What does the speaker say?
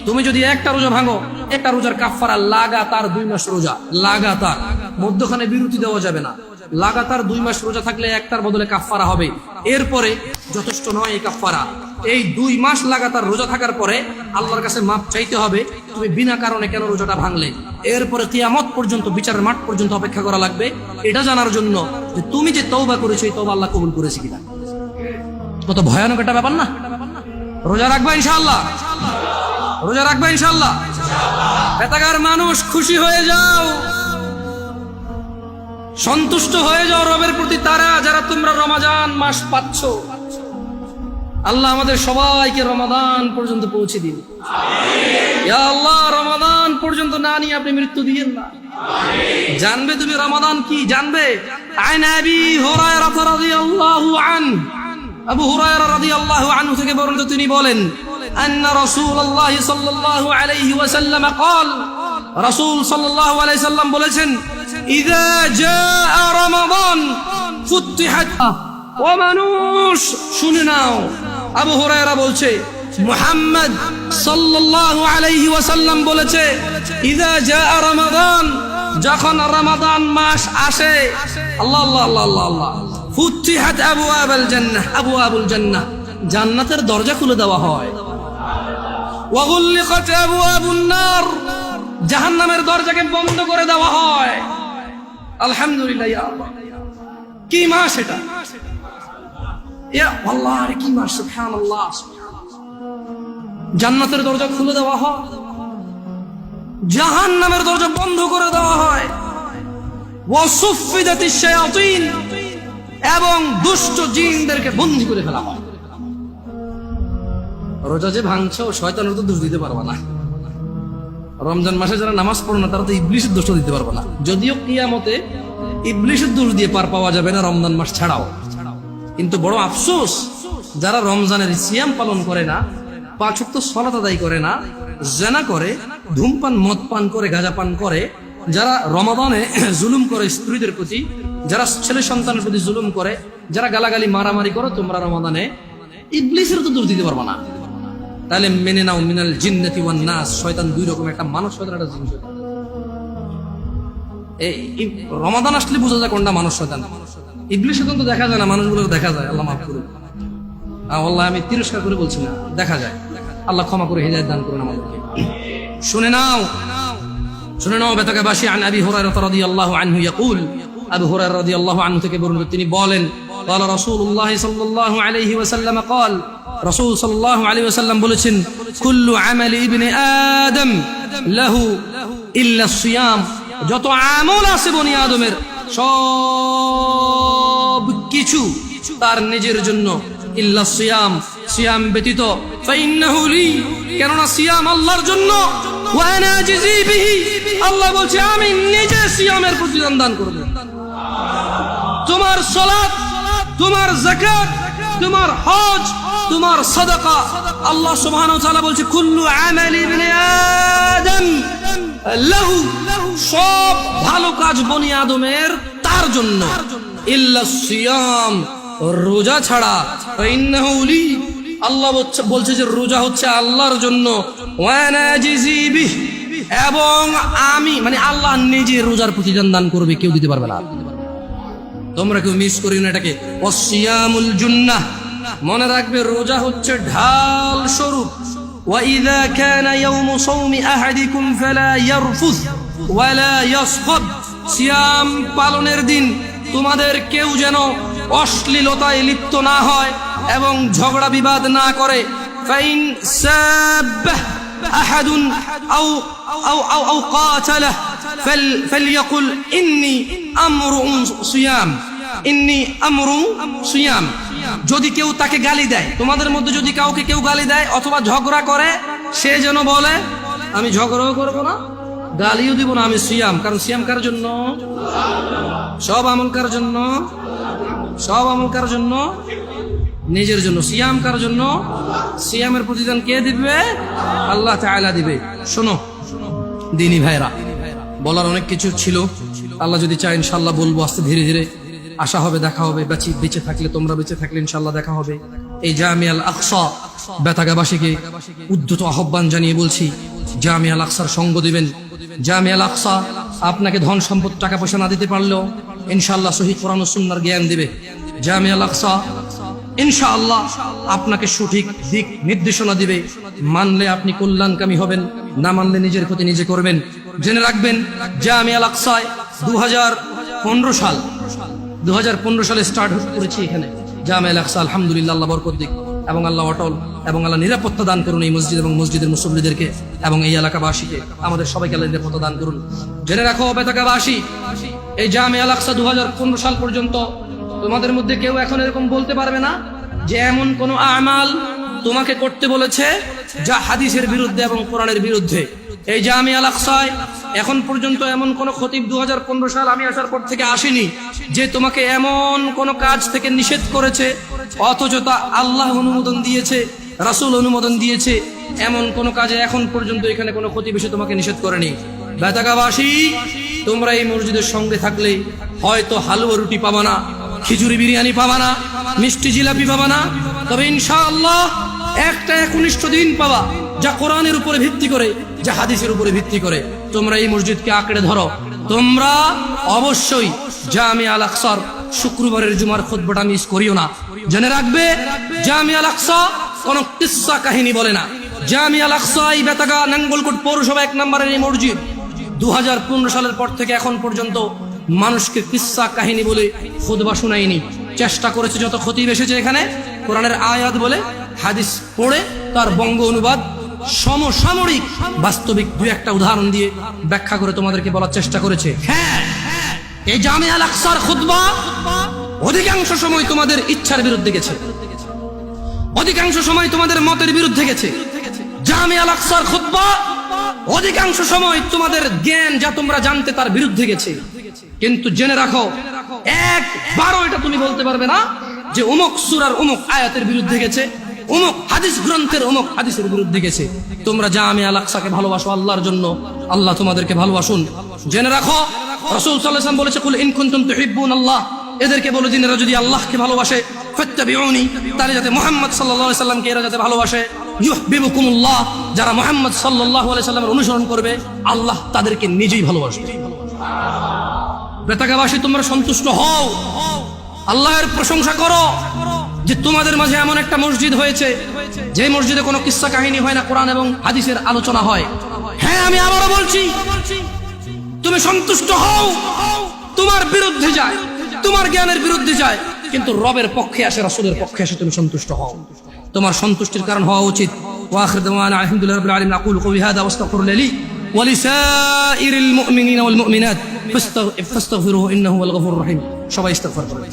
তুমি যদি একটা রোজা ভাঙো, একটা রোজার কাফারা লাগাতার 2 মাস রোজা, লাগাতার, মধ্যখানে বিরতি দেওয়া যাবে না। লাগাতার 2 মাস রোজা থাকলে একটার বদলে কাফারা হবে। এরপরে যথেষ্ট নয় এই কাফারা, এই 2 মাস লাগাতার রোজা থাকার পরে আল্লাহর কাছে মাপ চাইতে হবে তুমি বিনা কারণে কেন রোজাটা ভাঙলে। এরপরে কিয়ামত পর্যন্ত, বিচারের মাঠ পর্যন্ত অপেক্ষা করা লাগবে এটা জানার জন্য যে তুমি যে তওবা করেছো এই তওবা আল্লাহ কবুল করেছে কিনা। কত ভয়ানক একটা ব্যাপার না? রোজা রাখবা ইনশাআল্লাহ, রোজা রাখবা ইনশাআল্লাহ। বেতাগার মানুষ খুশি হয়ে যাও, সন্তুষ্ট হয়ে যাও রবের প্রতি, তারা যারা তোমরা রমাদান মাস পাচ্ছ। আল্লাহ আমাদের সবাইকে রমাদান পর্যন্ত পৌঁছে দিন। ইয়া আল্লাহ, রমাদান পর্যন্ত না নিয়ে আপনি মৃত্যু দিয়েন না। জানবে তুমি রমাদান কি জানবে? আন আবি হুরায়রা রাদিয়াল্লাহু আনহু, আবু হুরায়রা রাদিয়াল্লাহু আনহু থেকে বর্ণিত, তিনি বলেন আন্না রাসূলুল্লাহ সাল্লাল্লাহু আলাইহি ওয়াসাল্লাম قال, রাসূল সাল্লাল্লাহু আলাইহি সাল্লাম বলেছেন, ইযা জাআ রমাদান ফুতিহাত। ও মানুষ শুনে নাও, আবু হুরায়রা বলছে মুহাম্মদ সাল্লাল্লাহু আলাইহি ওয়াসাল্লাম বলেছে, ইযা জাআ রমাদান, যখন রমাদান মাস আসে, আল্লাহ আল্লাহ আল্লাহ আল্লাহ আল্লাহ, ফুতিহাত আবওয়াবুল জান্নাহ, আবওয়াবুল জান্নাহ, জান্নাতের দরজা খুলে দেওয়া হয়। ওয়া গুলিকাত আবওয়াবুন নার, জাহান্নামের দরজাকে বন্ধ করে দেওয়া হয়। আলহামদুলিল্লাহ, ইয়া আল্লাহ, কি মাস এটা! ইয়া আল্লাহ, আরে কি মাস! সুবহানাল্লাহ, জান্নাতের দরজা খুলে দেওয়া হয়, জাহান্নামের দরজা বন্ধ করে দেওয়া হয়। ওয়া সুফিদাতিশ শায়াতিন, এবং দুষ্ট জিনদেরকে বন্দী করে ফেলা হয়। রোজা যে ভাঙছো, শয়তানের তো দোষ দিতে পারবা না। রমজান মাসে যারা নামাজ পড়ে না তারা তো ইবলিসের দোষ দিতে পারবে না। যদিও কিয়ামতে ইবলিসের দোষ দিয়ে পার পাওয়া যাবে না রমজান মাস ছাড়াও, কিন্তু বড় আফসোস যারা রমজানের সিয়াম পালন করে না, 5 ওয়াক্ত সালাত আদায় করে না, জিনা করে, ধূমপান, মদ পান করে, গাঁজা পান করে, যারা রমাদানে জুলুম করে স্ত্রীদের প্রতি, যারা ছেলে সন্তানের প্রতি জুলুম করে, যারা গালাগালি মারামারি করো, তোমরা রমাদানে ইবলিসের তো দোষ দিতে পারবা না। তাহলে মেনে নাও মিনাল জিন্নাতি ওয়ান নাস, শয়তান 2 রকম, একটা মানুষ শয়তান, একটা জিন শয়তান। এই রমাদান আসলে বোঝা যায় কোনটা মানুষ শয়তান। ইবলিস শয়তান তো দেখা যায় না, মানুষগুলো দেখা যায়। আল্লাহ মাফ করুন, আল্লাহ আমি তিরস্কার করে বলছি না, দেখা যায়। আল্লাহ ক্ষমা করে হিদায়াত দান করুন আমাদেরকে। শুনে নাও, শুনে নাও বেতাকাবাসী। আন আবি হুরায়রা রাদিয়াল্লাহু আনহু ইয়াকুল, আবু হুরায়রা রাদিয়াল্লাহু আনহু থেকে বর্ণিত, তিনি বলেন, قال رسول الله صلى الله عليه وسلم قال, রাসূল সাল্লাল্লাহু আলাইহি ওয়াসাল্লাম বলেছেন, কুল্লু আমালি ইবনে আদম লাহু ইল্লা সিয়াম, যত আমল আছে বনি আদমের সব কিছু তার নিজের জন্য, ইল্লা সিয়াম, সিয়াম ব্যতীত, ফাইন্নাহু লি, কেননা সিয়াম আল্লাহর জন্য, ওয়া আনা আজজি বিহি, আল্লাহ বলছে আমি নিজে সিয়ামের প্রতিদান দান করব। তোমার সালাত, তোমার যাকাত, তোমার হজ, তোমার সাদাকা, আল্লাহ সুবহানাহু ওয়া তাআলা বলছে কুল্লু আমালি ইবনে আদম লাহু, সব ভালো কাজ বনি আদমের তার জন্য, ইল্লা সিয়াম, রোজা ছাড়া, ফাইন্নাহু লি, আল্লাহ বলছে যে রোজা হচ্ছে আল্লাহর জন্য, ওয়া আনা আজজি বিহি, এবং আমি মানে আল্লাহ নিজে রোজার প্রতিদান দান করবে, কেউ দিতে পারবে না। তোমরা কেউ মিস করি না এটাকে। ওয়াসিয়ামুল জুন্নাহ, মনে রাখবে রোজা হচ্ছে ঢাল স্বরূপ। ওয়া ইযা কানা ইয়াউমু সাওমি আহাদিকুম ফালা ইয়ারফুস ওয়ালা ইয়াসখাব, সিয়াম পালনের দিন তোমাদের কেউ যেন অশ্লীলতায় লিপ্ত না হয় এবং ঝগড়া বিবাদ না করে। ফাইন সাব্বাহ আহাদুন আও আও আও আও কাতালাহ ফালইয়াকুল ইন্নী আমরুন সিয়াম, ইন্নী আমরু সিয়াম। যদি কেউ তাকে গালি দেয়, তোমাদের মধ্যে যদি কাউকে কেউ গালি দেয় অথবা ঝগড়া করে, সে যেন বলে আমি ঝগড়াও করবো না, গালিও দিব না, আমি সিয়াম। কারণ সিয়াম কার জন্য? সব আমল কার জন্য? সব আমল কার জন্য? নিজের জন্য। সিয়াম কার জন্য? সিয়ামের প্রতিদান কে দিবে? আল্লাহ তাআলা দিবে। শোনো দিনী ভাইরা, বলার অনেক কিছু ছিল, আল্লাহ যদি চায় ইনশাআল্লাহ বলবো আস্তে ধীরে ধীরে। আশা হবে দেখা হবে, বেঁচে থাকলে, তোমরা বেঁচে থাকলে ইনশাআল্লাহ দেখা হবে। এই জামিয়াল আকসা বেতাগাবাসীকে উদ্ধত আহ্বান জানিয়ে বলছি, জামিয়াল আকসার সঙ্গ দিবেন। জামিয়াল আকসা আপনাকে ধন সম্পদ টাকা পয়সা না দিতে পারলেও ইনশাআল্লাহ সহিহ কোরআন ও সুন্নাহর জ্ঞান দিবে। জামিয়াল আকসা ইনশাআল্লাহ আপনাকে সঠিক দিক নির্দেশনা দিবে। মানলে আপনি কল্যাণকামী হবেন, না মানলে নিজের ক্ষতি নিজে করবেন। জেনে রাখবেন, জামিয়াল আকসায় 2015 সালে স্টার্ট করেছি এখানে জামিয়াল আকসা। আলহামদুলিল্লাহ, আল্লাহ বরকত দিক এবং আল্লাহ অটল এবং আল্লাহ নিরাপত্তা দান করুন এই মসজিদ এবং মসজিদের মুসল্লিদেরকে এবং এই এলাকাবাসীকে, আমাদের সবাইকে আল্লাহ নিরাপত্তা দান করুন। জেনে রাখো বেতাগাবাসী, এই জামিয়াল আকসা 2015 সাল পর্যন্ত তোমাদের মধ্যে কেউ এখন এরকম বলতে পারবে না যে এমন কোন আমাল তোমাকে করতে বলেছে যা হাদিসের বিরুদ্ধে এবং কোরআনের বিরুদ্ধে। এই জামিয়াল আকসায় এখন পর্যন্ত এমন কোন খতিব 2015 সাল আমি আসার পর থেকে আসেনি যে তোমাকে এমন কোন কাজ থেকে নিষেধ করেছে অথচ তা আল্লাহ অনুমোদন দিয়েছে, রাসূল অনুমোদন দিয়েছে। এমন কোন কাজে এখন পর্যন্ত এখানে কোনো খতিব এসে তোমাকে নিষেধ করেনি। বেতাগাবাসী, তোমরা এই মসজিদের সঙ্গে থাকলে হয়তো হালুয়া রুটি পাবা না, খিচুড়ি বিরিয়ানি পাবা না, মিষ্টি জিলাপি পাবা না, তবে ইনশাআল্লাহ একটা একনিষ্ঠ দিন পাবা যা কোরআনের উপরে ভিত্তি করে, যা হাদিসের উপরে ভিত্তি করে। তোমরা এই মসজিদকে আঁকড়ে ধরো। তোমরা অবশ্যই জামিয়াল আকসার শুক্রবারের জুমার খুতবাটা মিস করিও না। জেনে রাখবে, জামিয়াল আকসা কোন কিসসা কাহিনী বলে না। জামিয়াল আকসা এই বেতাগা নাঙ্গলকোট পৌরসভা 1 নম্বরের এই মসজিদ 2015 সালের পর থেকে এখন পর্যন্ত মানুষকে কিসসা কাহিনী বলে খুতবা শোনায়নি। চেষ্টা করেছে যত খতিব এসেছে এখানে কোরআনের আয়াত বলে, হাদিস পড়ে তার বঙ্গ অনুবাদ সমসাময়িক বাস্তবিক 2-1টা উদাহরণ দিয়ে ব্যাখ্যা করে তোমাদেরকে বলার চেষ্টা করেছে। হ্যাঁ, এই জামিয়াল আকসার খুতবা অধিকাংশ সময় তোমাদের ইচ্ছার বিরুদ্ধে গেছে, অধিকাংশ সময় তোমাদের মতের বিরুদ্ধে গেছে। জামিয়াল আকসার খুতবা অধিকাংশ সময় তোমাদের জ্ঞান যা তোমরা জানতে তার বিরুদ্ধে গেছে। কিন্তু জেনে রাখো, একবারও এটা তুমি বলতে পারবে না যে অমুক সূরার অমুক আয়াতের বিরুদ্ধে গেছে, অমুক হাদিস গ্রন্থের অমুক হাদিসের বিরুদ্ধে গেছে। তোমরা জামিয়াল আকসাকে ভালোবাসো আল্লাহর জন্য, আল্লাহ তোমাদেরকে ভালোবাসুন। জেনে রাখো, রাসূল সাল্লাল্লাহু আলাইহি ওয়াসাল্লাম বলেছে, কুল ইন কুনতুম তুহিব্বুনাল্লাহ, এদেরকে বলে দিন এরা যদি আল্লাহকে ভালোবাসে, ফাত্তাবিউনি, তাহলে যাতে মুহাম্মদ সাল্লাল্লাহু আলাইহি ওয়াসাল্লামকে এরা যাতে ভালোবাসে, ইউহিব্বুকুমুল্লাহ, যারা মুহাম্মদ সাল্লাল্লাহু আলাইহি ওয়াসাল্লামের অনুসরণ করবে আল্লাহ তাদেরকে নিজেই ভালোবাসবে। বেতাগাবাসী, তোমরা সন্তুষ্ট হও, আল্লাহর প্রশংসা করো যে তোমাদের মাঝে এমন একটা মসজিদ হয়েছে যে মসজিদে কোনো কিসসা কাহিনী হয় না, কোরআন এবং হাদিসের আলোচনা হয়। হ্যাঁ, আমি আবারও বলছি, তুমি সন্তুষ্ট হও। তোমার বিরুদ্ধে যায়, তোমার জ্ঞানের বিরুদ্ধে যায়, কিন্তু রবের পক্ষে আসে, রাসূলের পক্ষে আসে, তুমি সন্তুষ্ট হও। তোমার সন্তুষ্টির কারণ হওয়া উচিত। ওয়া আখিরু দাওয়ানা আলহামদুলিল্লাহি রাব্বিল আলামিন। আকুলু কওলি হাযা ওয়াস্তাগফিরু লি ওয়া লিসাইরিল মুমিনিনা ওয়াল মুমিনাত ফাস্তাগফিরুহু ইন্নাহু হুয়াল গফুরুর রহিম। সবাই ইস্তিগফার করুন।